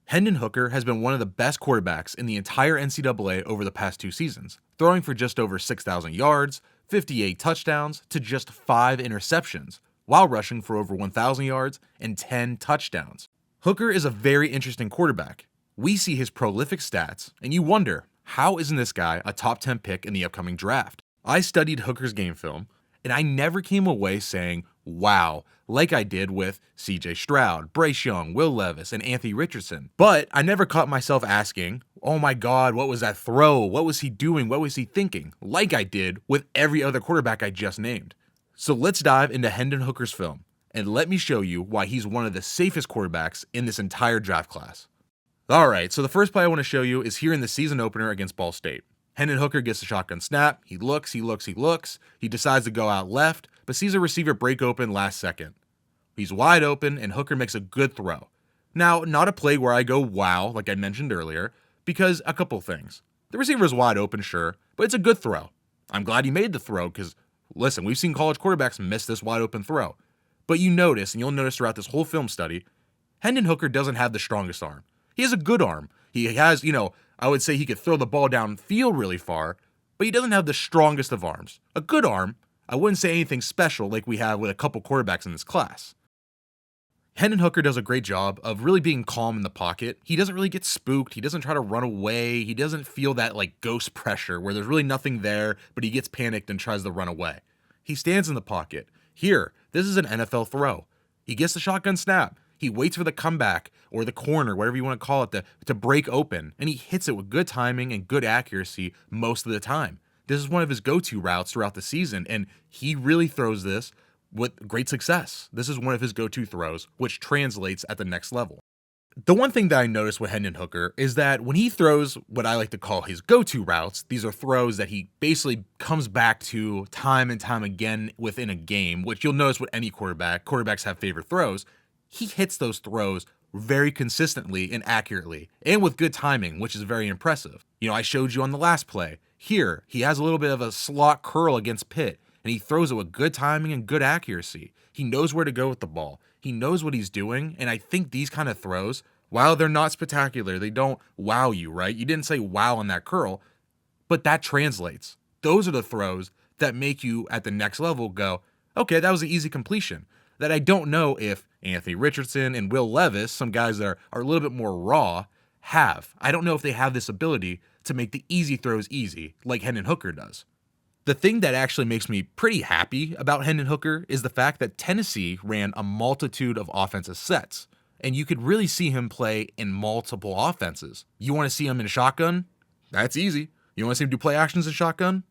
Hendon Hooker has been one of the best quarterbacks in the entire NCAA over the past 2 seasons, throwing for just over 6,000 yards, 58 touchdowns, to just 5 interceptions, while rushing for over 1,000 yards and 10 touchdowns. Hooker is a very interesting quarterback. We see his prolific stats, and you wonder, how isn't this guy a top 10 pick in the upcoming draft? I studied Hooker's game film, and I never came away saying, wow, like I did with CJ Stroud, Bryce Young, Will Levis, and Anthony Richardson. But I never caught myself asking, oh my God, what was that throw? What was he doing? What was he thinking? Like I did with every other quarterback I just named. So let's dive into Hendon Hooker's film, and let me show you why he's one of the safest quarterbacks in this entire draft class. Alright, so the first play I want to show you is here in the season opener against Ball State. Hendon Hooker gets the shotgun snap, he looks, he decides to go out left, but sees a receiver break open last second. He's wide open, and Hooker makes a good throw. Now, not a play where I go wow, like I mentioned earlier, because a couple things. The receiver is wide open, sure, but it's a good throw. I'm glad he made the throw, because, listen, we've seen college quarterbacks miss this wide open throw. But you notice, and you'll notice throughout this whole film study, Hendon Hooker doesn't have the strongest arm. He has a good arm. He has, I would say he could throw the ball downfield really far, but he doesn't have the strongest of arms. A good arm. I wouldn't say anything special like we have with a couple quarterbacks in this class. Hendon Hooker does a great job of really being calm in the pocket. He doesn't really get spooked. He doesn't try to run away. He doesn't feel that ghost pressure where there's really nothing there, but he gets panicked and tries to run away. He stands in the pocket. Here, this is an NFL throw. He gets the shotgun snap. He waits for the comeback or the corner, whatever you want to call it, to break open, and he hits it with good timing and good accuracy most of the time. This is one of his go-to routes throughout the season, and he really throws this with great success. This is one of his go-to throws, which translates at the next level. The one thing that I noticed with Hendon Hooker is that when he throws what I like to call his go-to routes, these are throws that he basically comes back to time and time again within a game, which you'll notice with any quarterbacks have favorite throws. He hits those throws very consistently and accurately, and with good timing, which is very impressive. I showed you on the last play. Here, he has a little bit of a slot curl against Pitt, and he throws it with good timing and good accuracy. He knows where to go with the ball. He knows what he's doing, and I think these kind of throws, while they're not spectacular, they don't wow you, right? You didn't say wow on that curl, but that translates. Those are the throws that make you, at the next level, go, okay, that was an easy completion. That I don't know if Anthony Richardson and Will Levis, some guys that are a little bit more raw, have. I don't know if they have this ability to make the easy throws easy, like Hendon Hooker does. The thing that actually makes me pretty happy about Hendon Hooker is the fact that Tennessee ran a multitude of offensive sets, and you could really see him play in multiple offenses. You want to see him in shotgun? That's easy. You want to see him do play actions in shotgun?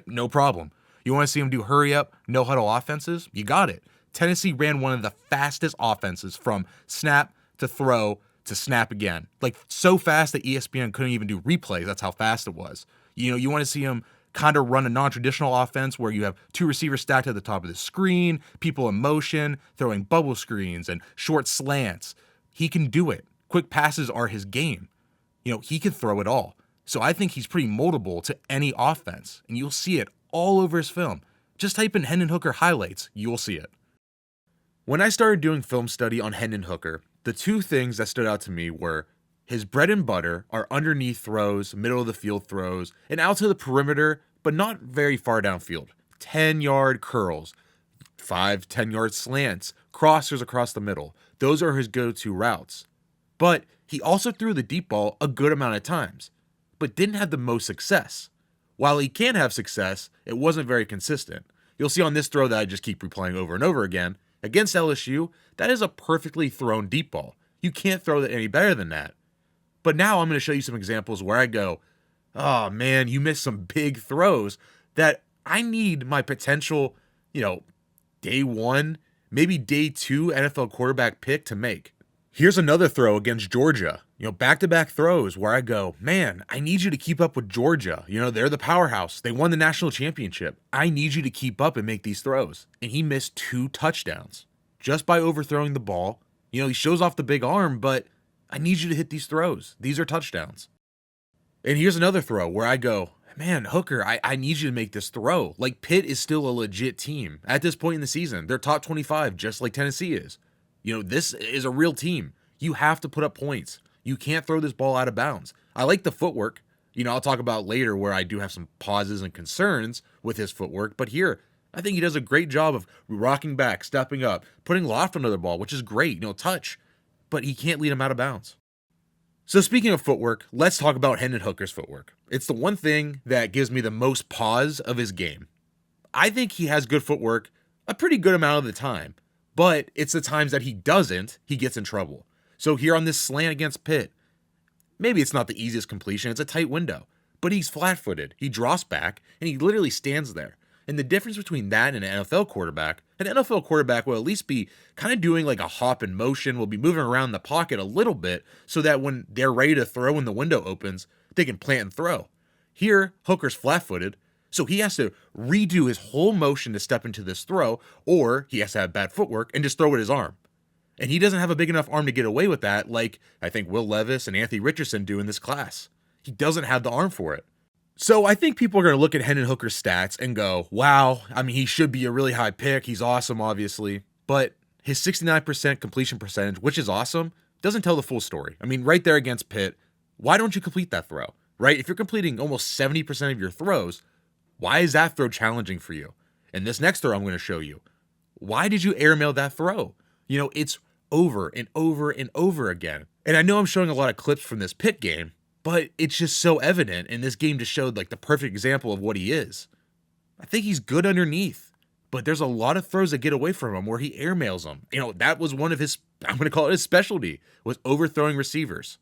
No problem. You want to see him do hurry up, no huddle offenses? You got it. Tennessee ran one of the fastest offenses from snap to throw to snap again. So fast that ESPN couldn't even do replays. That's how fast it was. You want to see him kind of run a non-traditional offense where you have 2 receivers stacked at the top of the screen, people in motion, throwing bubble screens and short slants. He can do it. Quick passes are his game. He can throw it all. So I think he's pretty moldable to any offense, and you'll see it all over his film. Just type in Hendon Hooker highlights, you'll see it. When I started doing film study on Hendon Hooker, the 2 things that stood out to me were his bread and butter are underneath throws, middle of the field throws, and out to the perimeter, but not very far downfield. 10-yard curls, 5 10-yard slants, crossers across the middle. Those are his go-to routes. But he also threw the deep ball a good amount of times, but didn't have the most success. While he can have success, it wasn't very consistent. You'll see on this throw that I just keep replaying over and over again, against LSU, that is a perfectly thrown deep ball. You can't throw that any better than that. But now I'm going to show you some examples where I go, oh man, you missed some big throws that I need my potential, day 1, maybe day 2 NFL quarterback pick to make. Here's another throw against Georgia. Back-to-back throws where I go, man, I need you to keep up with Georgia. They're the powerhouse. They won the national championship. I need you to keep up and make these throws. And he missed 2 touchdowns just by overthrowing the ball. He shows off the big arm, but I need you to hit these throws. These are touchdowns. And here's another throw where I go, man, Hooker, I need you to make this throw. Pitt is still a legit team at this point in the season. They're top 25, just like Tennessee is. This is a real team. You have to put up points. You can't throw this ball out of bounds. I like the footwork. I'll talk about later where I do have some pauses and concerns with his footwork, but here, I think he does a great job of rocking back, stepping up, putting loft under the ball, which is great, touch, but he can't lead him out of bounds. So speaking of footwork, let's talk about Hendon Hooker's footwork. It's the one thing that gives me the most pause of his game. I think he has good footwork a pretty good amount of the time, but it's the times that he doesn't, he gets in trouble. So here on this slant against Pitt, maybe it's not the easiest completion, it's a tight window, but he's flat-footed, he drops back, and he literally stands there. And the difference between that and an NFL quarterback will at least be kind of doing like a hop and motion, will be moving around the pocket a little bit so that when they're ready to throw and the window opens, they can plant and throw. Here, Hooker's flat-footed, so he has to redo his whole motion to step into this throw, or he has to have bad footwork and just throw with his arm. And he doesn't have a big enough arm to get away with that like I think Will Levis and Anthony Richardson do in this class. He doesn't have the arm for it. So I think people are going to look at Hendon Hooker's stats and go, wow, he should be a really high pick. He's awesome, obviously. But his 69% completion percentage, which is awesome, doesn't tell the full story. Right there against Pitt, why don't you complete that throw, right? If you're completing almost 70% of your throws, why is that throw challenging for you? And this next throw I'm going to show you, why did you airmail that throw? It's over and over and over again. And I know I'm showing a lot of clips from this Pitt game, but it's just so evident, and this game just showed like the perfect example of what he is. I think he's good underneath, but there's a lot of throws that get away from him where he airmails them. That was one of his, I'm going to call it his specialty, was overthrowing receivers.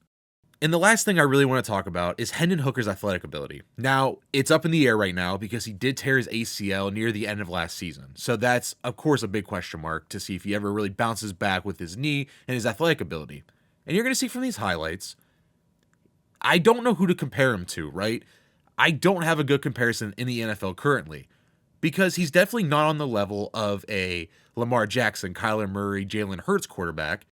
And the last thing I really want to talk about is Hendon Hooker's athletic ability. Now, it's up in the air right now because he did tear his ACL near the end of last season. So that's, of course, a big question mark to see if he ever really bounces back with his knee and his athletic ability. And you're going to see from these highlights, I don't know who to compare him to, right? I don't have a good comparison in the NFL currently because he's definitely not on the level of a Lamar Jackson, Kyler Murray, Jalen Hurts quarterback.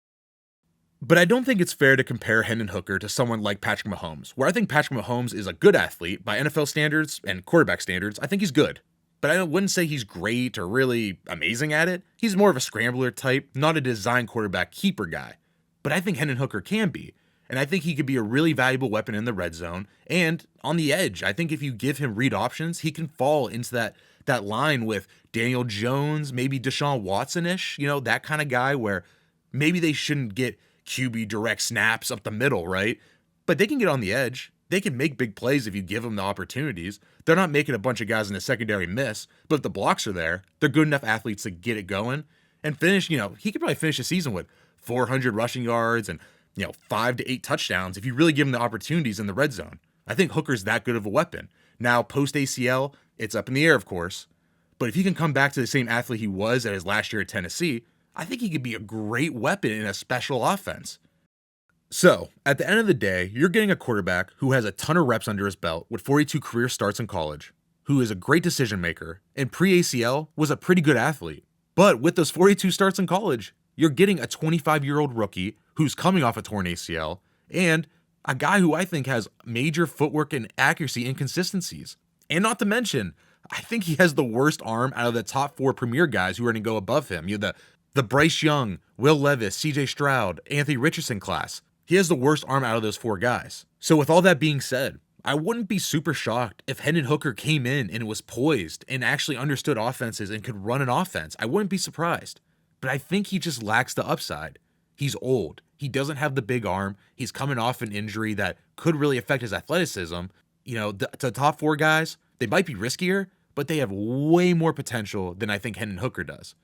But I don't think it's fair to compare Hendon Hooker to someone like Patrick Mahomes, where I think Patrick Mahomes is a good athlete by NFL standards and quarterback standards. I think he's good, but I wouldn't say he's great or really amazing at it. He's more of a scrambler type, not a design quarterback keeper guy. But I think Hendon Hooker can be, and I think he could be a really valuable weapon in the red zone and on the edge. I think if you give him read options, he can fall into that line with Daniel Jones, maybe Deshaun Watson-ish, that kind of guy where maybe they shouldn't get QB direct snaps up the middle, right? But they can get on the edge. They can make big plays if you give them the opportunities. They're not making a bunch of guys in the secondary miss, but if the blocks are there, they're good enough athletes to get it going and finish. He could probably finish the season with 400 rushing yards and 5 to 8 touchdowns if you really give him the opportunities in the red zone. I think Hooker's that good of a weapon. Now, post ACL, it's up in the air, of course, but if he can come back to the same athlete he was at his last year at Tennessee, I think he could be a great weapon in a special offense. So, at the end of the day, you're getting a quarterback who has a ton of reps under his belt with 42 career starts in college, who is a great decision maker, and pre-ACL was a pretty good athlete. But with those 42 starts in college, you're getting a 25-year-old rookie who's coming off a torn ACL, and a guy who I think has major footwork and accuracy inconsistencies. And not to mention, I think he has the worst arm out of the top 4 premier guys who are going to go above him. The Bryce Young, Will Levis, CJ Stroud, Anthony Richardson class. He has the worst arm out of those 4 guys. So with all that being said, I wouldn't be super shocked if Hendon Hooker came in and was poised and actually understood offenses and could run an offense. I wouldn't be surprised. But I think he just lacks the upside. He's old. He doesn't have the big arm. He's coming off an injury that could really affect his athleticism. The top 4 guys, they might be riskier, but they have way more potential than I think Hendon Hooker does.